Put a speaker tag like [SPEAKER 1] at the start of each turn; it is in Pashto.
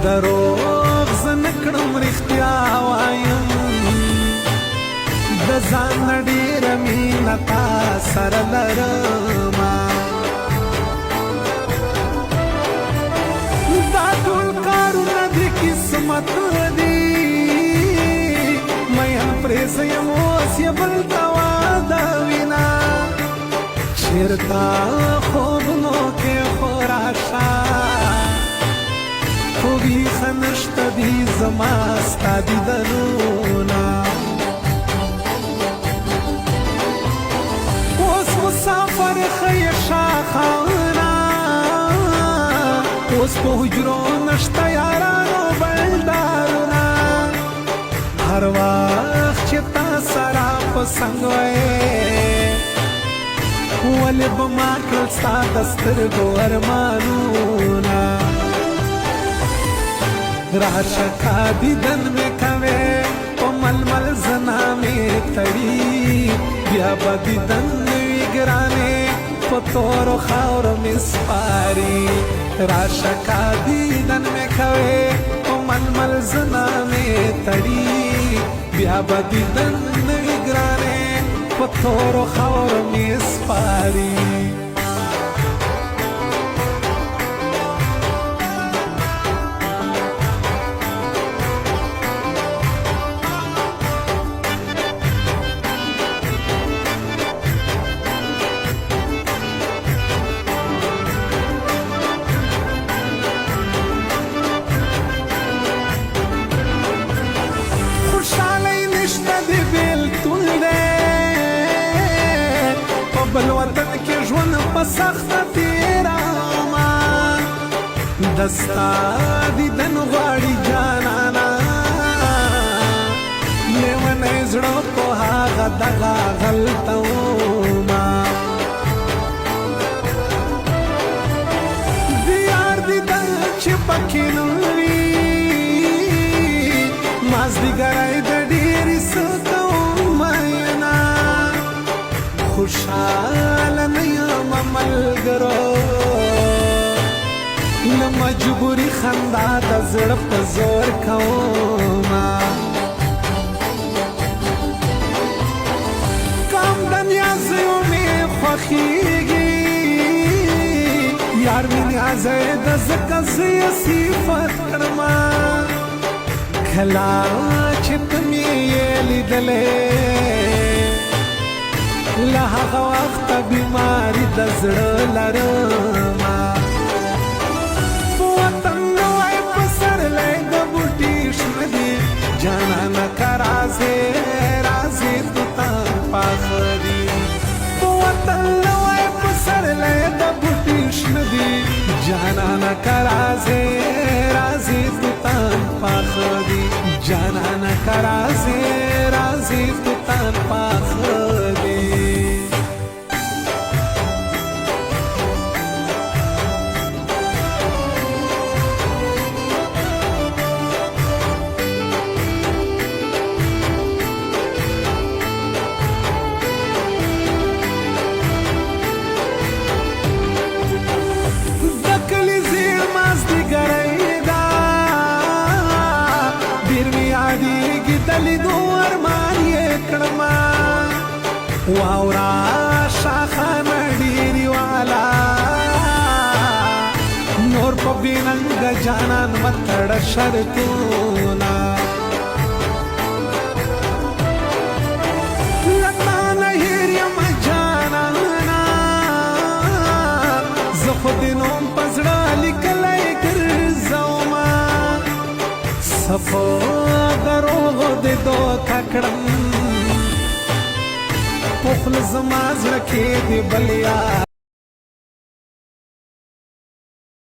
[SPEAKER 1] دروغ زه نه کړم رښتیا وایم د ځان نه ډېره مینه تا سره لرمه دا ټول کارونه د قسمت دي مین پرې زه یم اوس یې بل ته واده وینه چېرته خوبونو کې خو راشه خو بیخه نشته دي زما ستا دیدنونه اوس مسافر ښه شاخانه اوس په حجرو نشته یارانو بلدارونه هر وخت چې تا سره په څنګ وې ولې به ما کړل ستا د سترګو ارمانونه راشه کا دیدن مې کوې په ململ زنا مې تړي بیا به دیدن نه وي ګرانې په تورو خاورو مې سپاري راشه کا دیدن مې کوې په ململ زنا مې تړي بیا به دیدن نه وي ګرانې په تورو خاورو مې سپاري بل وطن کې ژوند په سخته تېرومه د ستا دیدن غواړي جانانه لیونی زړه په هغه دغه غلطه ومه د یار دیدن چې پکې نه وي مازدیګری د ډېرې څه کوم میینه خوشحاله نه یم ملګرو نه مجبوري خندا د زړه په زور کومه کم د نیازیو مې خوښېږي یار مې نیازی د ځکه زه یې صفت کړمه کله چې ته مې یې لیدلې له هغه وخته بیماري د زړه لرمه په وطن نوی پسرلی د بوټي شنه دي جانانه که راځې راځې توتان پاخه دي په وطن نوی پسرلی د بوټي شنه دي جانانه که راځې راځې توتان پاخه دي جانانه که راځې راځې توتان پاخه دي لیدو ارمان یې کړمه واورا شاخانه ډېرې والا نور په بېننګه جانان متړه شرطونه له تا نه هېر یم جانانه زه خو دې نوم په زړه لیکلی ګرځومه صفو دروغ دې دوکه کړم په خوله زما زړه کې دې بل یار